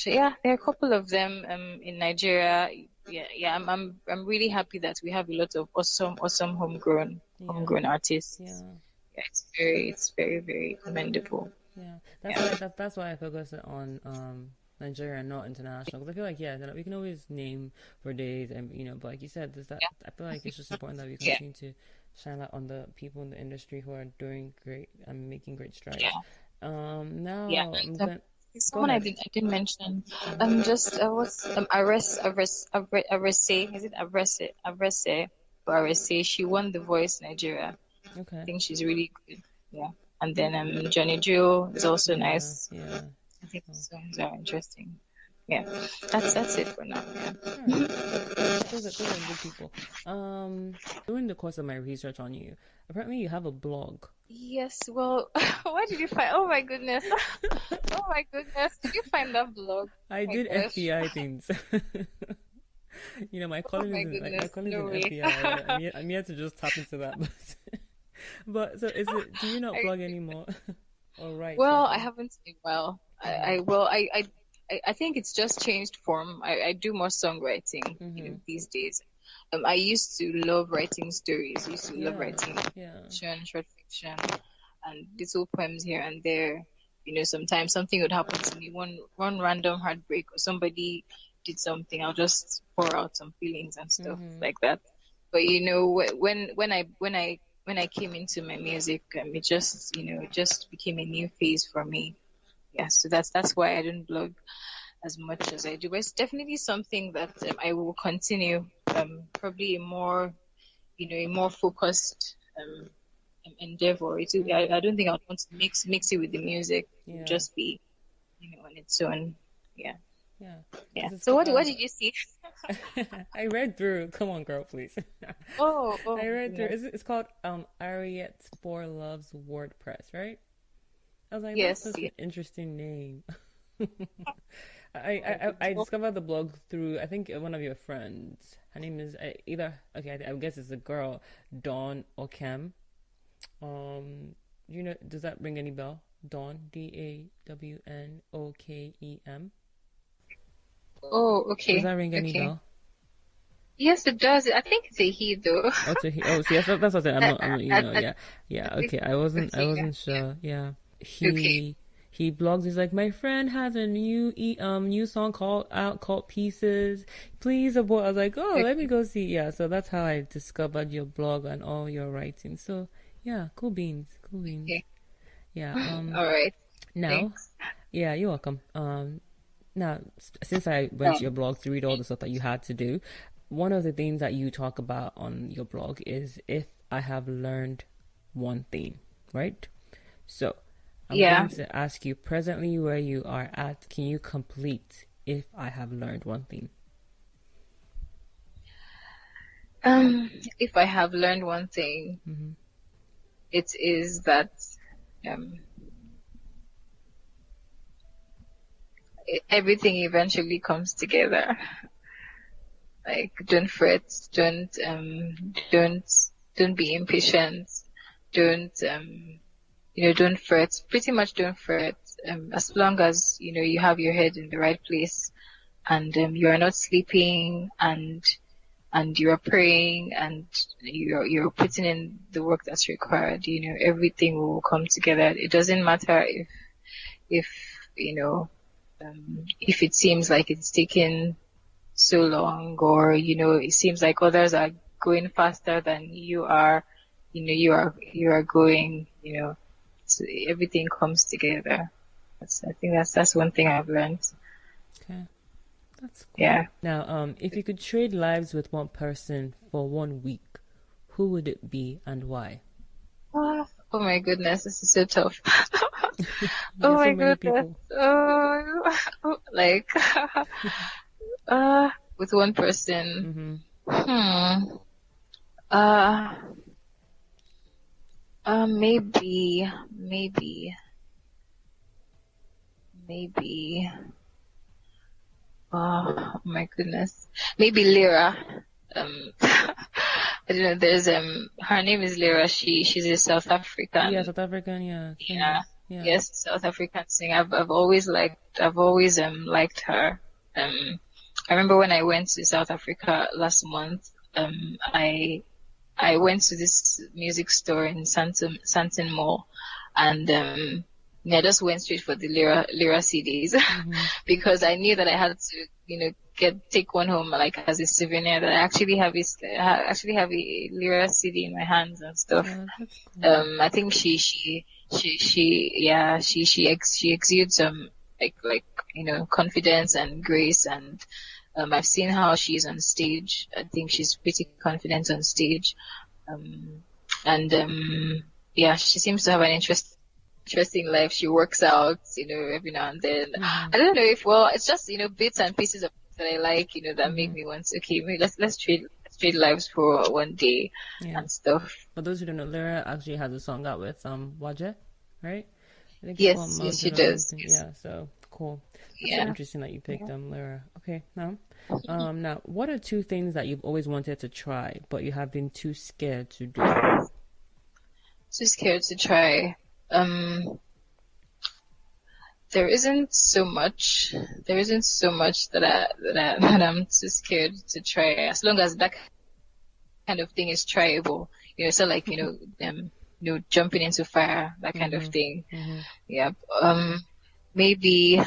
S2: yeah, there are a couple of them in Nigeria. Yeah. I'm really happy that we have a lot of awesome homegrown artists.
S1: Yeah.
S2: Yeah, it's very, very commendable.
S1: Yeah. That's why I focus on Nigeria and not international, because I feel like we can always name for days, and but like you said, I feel like it's just important that we continue to shine light on the people in the industry who are doing great and making great strides. Now
S2: Yeah.
S1: I'm
S2: So,
S1: gonna
S2: someone I didn't mention. Just what's Arese? Is it Arese or Arese? She won The Voice Nigeria. I
S1: okay.
S2: think she's really good. Yeah. And then Johnny Drill is also nice.
S1: Yeah.
S2: I think the songs are interesting. Yeah. That's it for now. Yeah.
S1: Alright. Those are good people. During the course of my research on you, apparently you have a blog.
S2: Yes. Well, where did you find? Oh my goodness. Oh my goodness. Did you find that blog?
S1: I did
S2: gosh.
S1: FBI things. My calling
S2: my
S1: is in,
S2: goodness,
S1: my calling is
S2: no
S1: in
S2: way.
S1: FBI. I'm here to just tap into that. But so do you not blog anymore? All right.
S2: Well, I haven't in a while. I think it's just changed form. I do more songwriting, these days. I used to love writing stories. I used to love writing fiction, short fiction, and little poems here and there. Sometimes something would happen to me, one random heartbreak, or somebody did something. I'll just pour out some feelings and stuff like that. But when I came into my music, it just became a new phase for me. Yeah, so that's why I don't blog as much as I do. But it's definitely something that I will continue. Probably a more focused endeavor. I don't think I would want to mix it with the music. It would just be, on its own. Yeah.
S1: Yeah.
S2: So what did you see?
S1: I read through. Come on, girl, please.
S2: Oh,
S1: I read through. It's called Ariette for Loves WordPress, right? I was like,
S2: yes,
S1: that's such an interesting name. I discovered the blog through, I think, one of your friends. Her name is I guess it's a girl, Dawn Okem. Does that ring any bell? Dawn, DAWNOKEM.
S2: Oh, okay.
S1: Does that ring any bell?
S2: Yes, it does. I think it's a he though.
S1: Oh, it's a he. Oh, see, that's what I said. I'm not, yeah. Okay, I wasn't sure. Yeah, he blogs. He's like, my friend has a new song called Pieces. Please support. I was like, oh, let me go see. Yeah, so that's how I discovered your blog and all your writing. So yeah, cool beans.
S2: Okay.
S1: Yeah.
S2: All right.
S1: Now,
S2: thanks.
S1: Yeah, you're welcome. Now, since I went to your blog to read all the stuff that you had to do, one of the things that you talk about on your blog is if I have learned one thing, right? So I'm going to ask you, presently where you are at, can you complete if I have learned one thing?
S2: If I have learned one thing, it is that everything eventually comes together. Like, don't fret, don't be impatient, don't don't fret. Pretty much don't fret. As long as, you have your head in the right place, and you are not sleeping, and you are praying, and you're putting in the work that's required, everything will come together. It doesn't matter if if it seems like it's taking so long, or it seems like others are going faster than you are. You are going. So everything comes together. I think that's one thing I've learned.
S1: Okay. That's cool.
S2: Yeah.
S1: Now, if you could trade lives with one person for 1 week, who would it be and why?
S2: Oh my goodness, this is so tough.
S1: There's
S2: my
S1: so many
S2: goodness.
S1: people.
S2: Like, with one person.
S1: Mm-hmm.
S2: Maybe. Oh my goodness. Maybe Lyra. I don't know. There's her name is Lyra. She's a South African.
S1: Yeah, South African. Yeah.
S2: Yeah.
S1: Yeah.
S2: Yes, South African singer. I've always liked her. I remember when I went to South Africa last month. I went to this music store in Santon Mall, and I just went straight for the Lyra CDs because I knew that I had to, take one home like as a souvenir. That I actually have a Lyra CD in my hands and stuff.
S1: Oh, that's cool.
S2: I think she exudes confidence and grace, and I've seen how she's on stage. I think she's pretty confident on stage, she seems to have an interesting life. She works out, every now and then. I don't know it's just, bits and pieces of that I like, that make me want to, okay, maybe let's trade lives for one day and stuff.
S1: For those who don't know, Lyra actually has a song out with Waje, right? I think
S2: Yes, she does. Yes.
S1: Yeah, so cool. It's
S2: Yeah.
S1: so interesting that you picked Lyra. Okay, now what are 2 things that you've always wanted to try but you have been too scared to do?
S2: Too scared to try. There isn't so much that I'm too scared to try, as long as that kind of thing is tryable. So like, jumping into fire, that kind of thing. Yeah. Maybe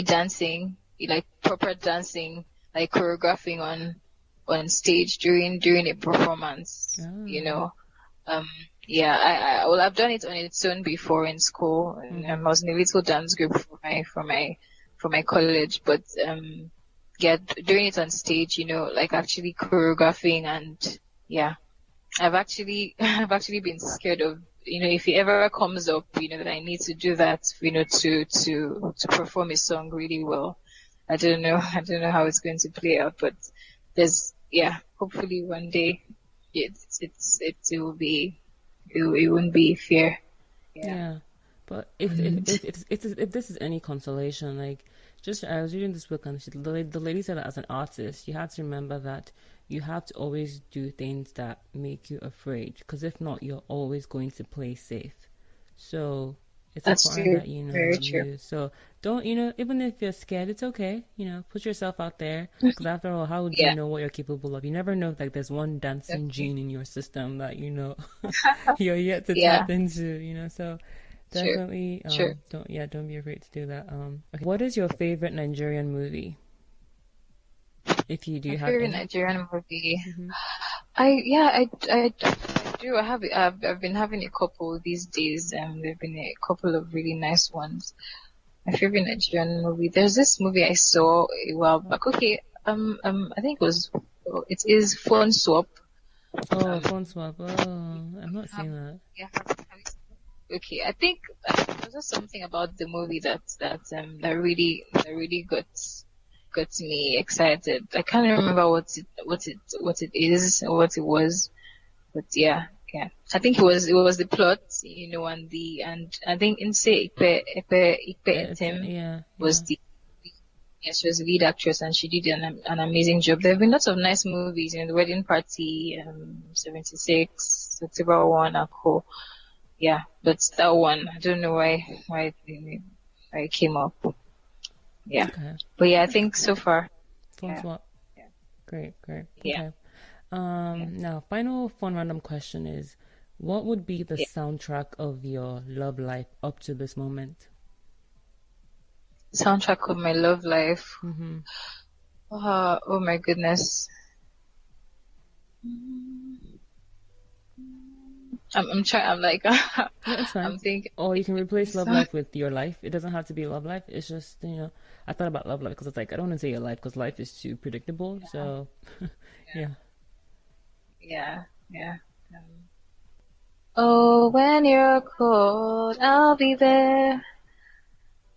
S2: dancing, like proper dancing, like choreographing on stage during a performance. I've done it on its own before in school. I was in a little dance group for my college, but doing it on stage, like actually choreographing, and I've actually been scared of, if it ever comes up, that I need to do that, to perform a song really well. I don't know how it's going to play out, but hopefully one day it won't be fear.
S1: Yeah. But if this is any consolation, like, just I was reading this book, and the lady said that as an artist, you have to remember that you have to always do things that make you afraid, because if not, you're always going to play safe. So it's important that
S2: Very true.
S1: So don't, even if you're scared, it's okay. Put yourself out there, because after all, how would you know what you're capable of? You never know if there's one dancing gene in your system that you're yet to tap into. So definitely don't be afraid to do that. Okay. What is your favorite Nigerian movie? If you do have
S2: favorite Nigerian movie, I do. I've been having a couple these days. There've been a couple of really nice ones. My favorite Nigerian movie. There's this movie I saw a while back. Okay, I think it is Phone Swap.
S1: Oh, Phone Swap. Oh, I'm not seeing that.
S2: Yeah. Okay, I think there's just something about the movie that really got me excited. I can't remember what it is or what it was, but yeah. I think it was the plot, and I think Nse Ipe was the. Yes, she was the lead actress, and she did an amazing job. There have been lots of nice movies, The Wedding Party, 76, 1st October one and co. Yeah, but that one, I don't know why it came up. Yeah,
S1: Okay.
S2: but yeah, I think so far.
S1: Fun
S2: Yeah,
S1: swap.
S2: yeah,
S1: Great.
S2: yeah,
S1: Okay. Now, final fun random question is, what would be the
S2: yeah.
S1: soundtrack of your love life up to this moment?
S2: Soundtrack of my love life.
S1: Mm-hmm.
S2: Oh my goodness. I'm trying. I'm like,
S1: Yeah, it's fine.
S2: I'm thinking.
S1: Or you can replace love life with your life. It doesn't have to be love life. It's just, I thought about love life because it's like, I don't want to say your life because life is too predictable. So, yeah.
S2: Yeah, yeah. Oh, when you're cold, I'll be there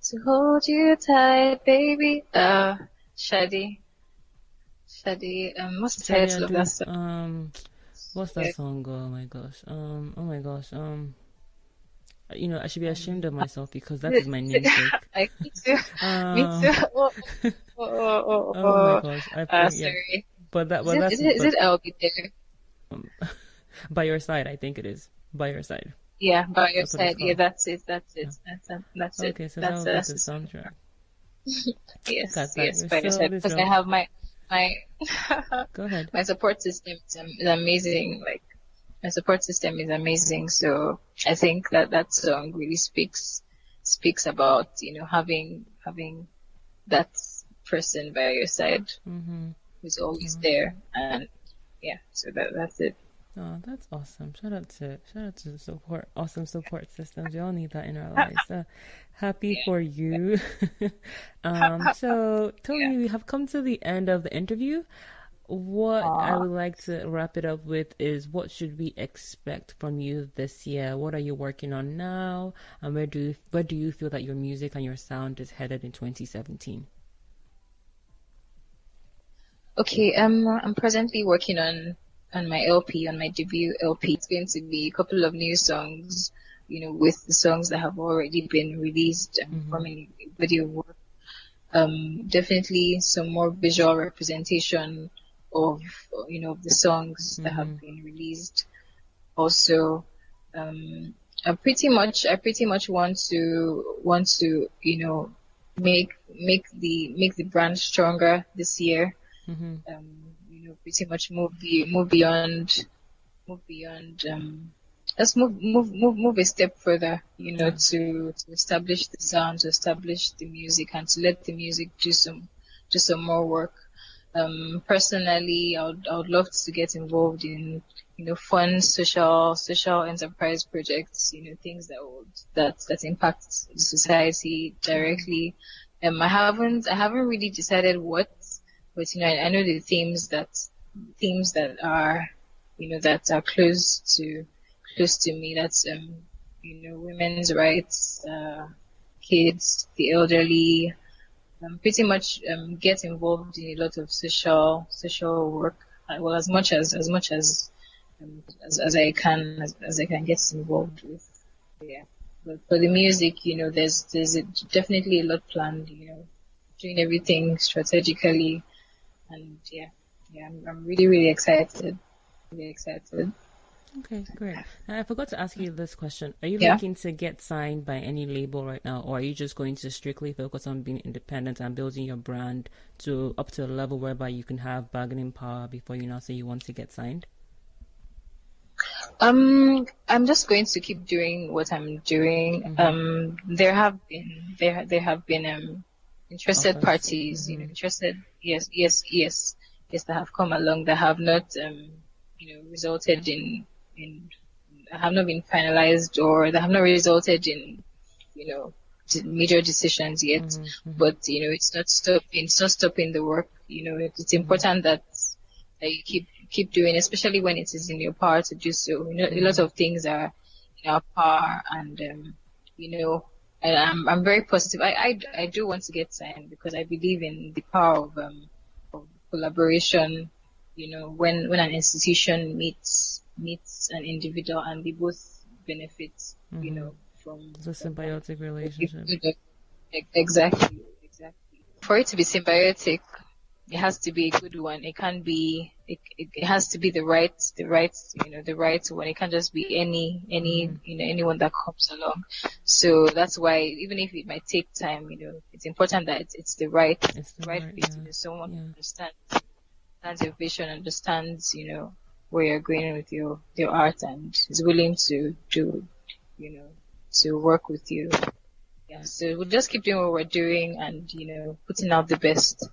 S2: to hold you tight, baby. Shadi. What's the
S1: Shadi
S2: title of that song?
S1: what's
S2: Yeah.
S1: that song? Oh my gosh. I should be ashamed of myself because that is my namesake.
S2: Like, me too. Me
S1: Um,
S2: too. Oh,
S1: oh my gosh. Yeah.
S2: sorry.
S1: But
S2: Is it I'll be there?
S1: By your side, I think it is. By your side.
S2: Yeah, by your
S1: That's what it's
S2: side. Yeah,
S1: called.
S2: that's it. That's it. That's it.
S1: Okay, so that would be
S2: That's
S1: the
S2: it.
S1: soundtrack.
S2: Yes,
S1: Got that.
S2: yes,
S1: You're
S2: by your
S1: still
S2: side.
S1: this
S2: Because I have my
S1: Go ahead.
S2: my support system is amazing. Like, my support system is amazing. So I think that song really speaks about, having that person by your side
S1: Mm-hmm.
S2: who's always there. And yeah, so that's it.
S1: Oh, that's awesome. Shout out to support, awesome support systems. We all need that in our lives. Happy for you. So Tomi, we have come to the end of the interview. What I would like to wrap it up with is, what should we expect from you this year? What are you working on now? And where do you feel that your music and your sound is headed in 2017?
S2: Okay, I'm presently working on my LP, on my debut LP. It's going to be a couple of new songs, with the songs that have already been released from a video work. Definitely some more visual representation of the songs that have been released. Also, I pretty much want to make the brand stronger this year. Pretty much move beyond let's move a step further, to establish the sound, to establish the music, and to let the music do some more work. Personally, I would love to get involved in fun social enterprise projects, things that impact the society directly. I haven't really decided what, but I know the themes that are that are close to me. That's women's rights, kids, the elderly. Pretty much get involved in a lot of social work. Well, as much as I can get involved with. Yeah. But for the music, there's definitely a lot planned. Doing everything strategically, and I'm really, really excited. Really excited.
S1: Okay, great. And I forgot to ask you this question. Are you
S2: Yeah.
S1: looking to get signed by any label right now, or are you just going to strictly focus on being independent and building your brand up to a level whereby you can have bargaining power before you now say you want to get signed?
S2: I'm just going to keep doing what I'm doing. There have been interested
S1: Offers.
S2: parties, interested, yes, that have come along that have not, resulted in have not been finalized, or that have not resulted in, major decisions yet. But it's not stopping the work. It's important that you keep doing, especially when it is in your power to do so. A lot of things are in our power, and and I'm very positive. I do want to get signed because I believe in the power of collaboration. When an institution meets an individual, and they both benefit, from
S1: It's a symbiotic relationship.
S2: Exactly. For it to be symbiotic, it has to be a good one. It can't be. It has to be the right one. It can't just be anyone that comes along. So that's why even if it might take time, it's important that it's the right fit. Someone who understands your vision, understands where you're going with your art, and is willing to do to work with you. Yeah, so we'll just keep doing what we're doing and, putting out the best.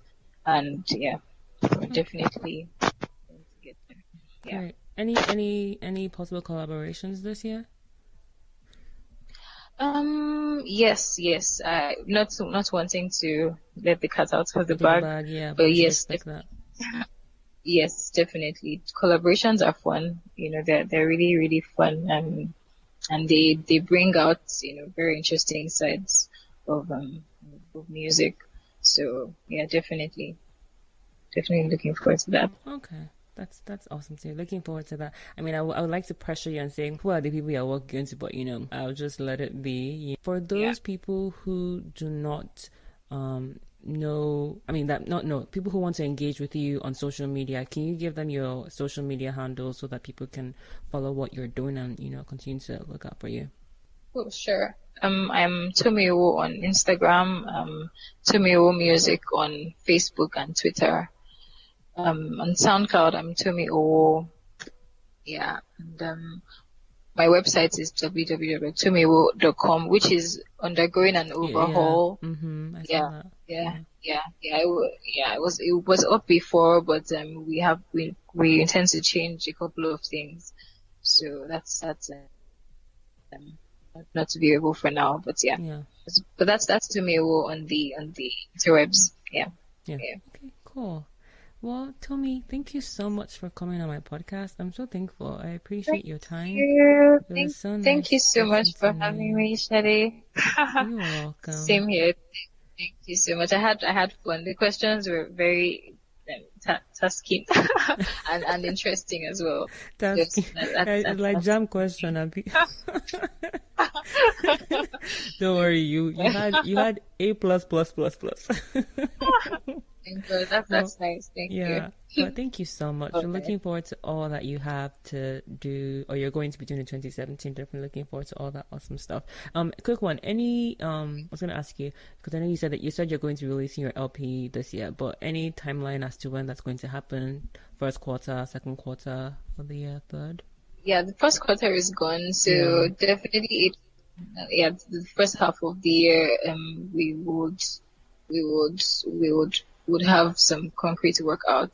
S2: And yeah, we're definitely going to get there. Yeah.
S1: Right. Any possible collaborations this year?
S2: Yes. Not wanting to let the cat out of the bag.
S1: Yeah,
S2: but yes,
S1: like that.
S2: Yes, definitely. Collaborations are fun. They're really, really fun. And they bring out very interesting sides of music. So yeah, definitely looking forward to that.
S1: Okay, that's awesome too. Looking forward to that. I mean, I would like to pressure you and say who are the people you're working into, but I'll just let it be. For those people who do not people who want to engage with you on social media, can you give them your social media handles so that people can follow what you're doing and continue to look out for you?
S2: Oh, sure. I'm Tomi Owo on Instagram, Tomi Owo Music on Facebook and Twitter. On SoundCloud, I'm Tomi Owo. Yeah, and my website is www.tomiowo.com, which is undergoing an overhaul.
S1: Yeah. Mm-hmm.
S2: It was up before, but we intend to change a couple of things. So that's not to be able for now, but yeah. But that's Tomi Owo on the interwebs. Yeah.
S1: Okay, cool. Well, Tomi, thank you so much for coming on my podcast. I'm so thankful. I appreciate your time.
S2: Thank you so much for having me, Shade.
S1: You're welcome.
S2: Same here. Thank you so much. I had fun. The questions were very tasking and interesting as well.
S1: Tasking. It's like jam question. Don't worry, you had A++++.
S2: That's nice. Thank you.
S1: Well, thank you so much. Okay. I'm looking forward to all that you have to do, or you're going to be doing in 2017. Definitely looking forward to all that awesome stuff. Quick one. I was going to ask you, because I know you said you're going to be releasing your LP this year, but any timeline as to when that's going to happen? First quarter, second quarter, or the third?
S2: Yeah, the first quarter is gone, so definitely the first half of the year, we would have some concrete work out.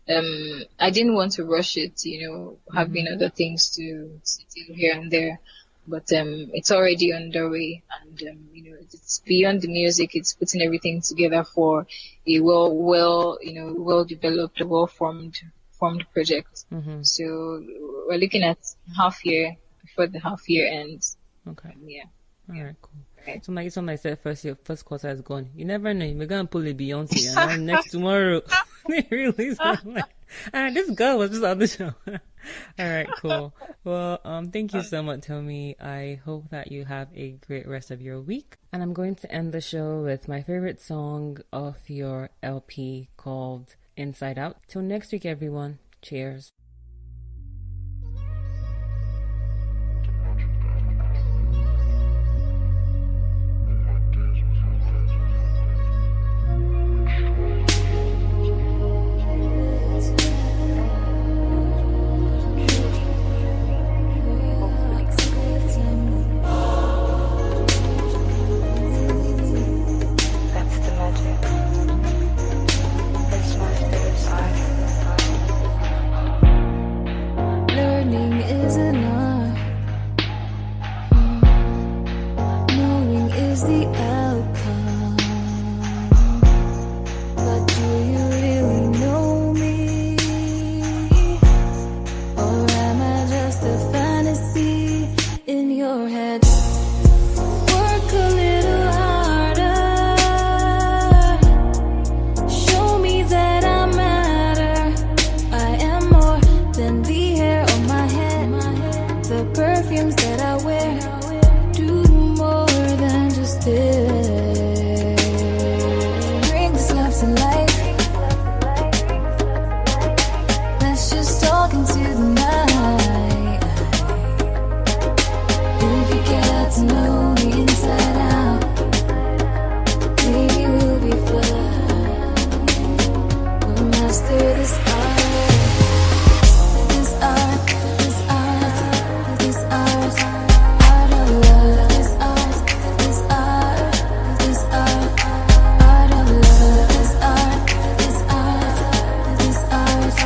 S2: I didn't want to rush it, having other things to do here and there, but it's already underway, and it's beyond the music. It's putting everything together for a well developed, well formed project.
S1: Mm-hmm.
S2: So we're looking at half year before the half year ends.
S1: Okay.
S2: All
S1: right, cool. Right. So like I said, first quarter is gone. You never know. We're gonna pull a Beyonce, and then next tomorrow they release. This girl was just on the show. All right, cool. Well, thank you so much, Tomi. I hope that you have a great rest of your week. And I'm going to end the show with my favorite song of your LP called Inside Out. Till next week, everyone. Cheers.
S3: to know me inside out. Maybe we'll be fine. We'll master this art. This art, this art, this art, art of love. This art, this art, this art, art of love. This art, this art, this art,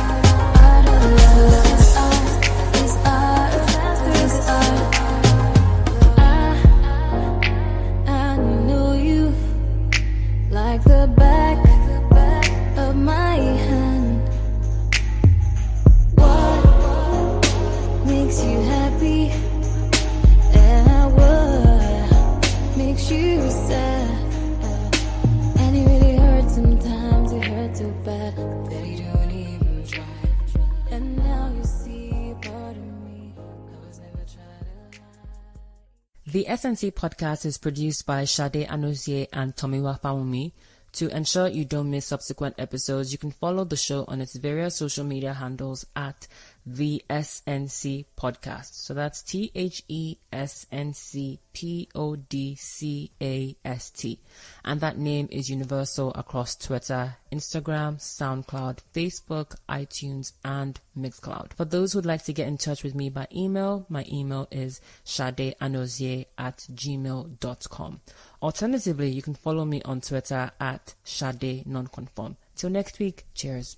S3: art of love. This art, this art, this art. I know you like the back of my hand. What makes you happy and what makes you sad? And it really hurts sometimes, it hurts so bad that you don't even try. And now you see a part of me I was never trying to hide.
S1: The SNC podcast is produced by Sade Anozie and Tomi Owo. To ensure you don't miss subsequent episodes, you can follow the show on its various social media handles at TheSNCPodcast. So that's TheSNCPodcast. And that name is universal across Twitter, Instagram, SoundCloud, Facebook, iTunes, and Mixcloud. For those who'd like to get in touch with me by email, my email is shadeanozie@gmail.com. Alternatively, you can follow me on Twitter at Shade Nonconform. Till next week, cheers.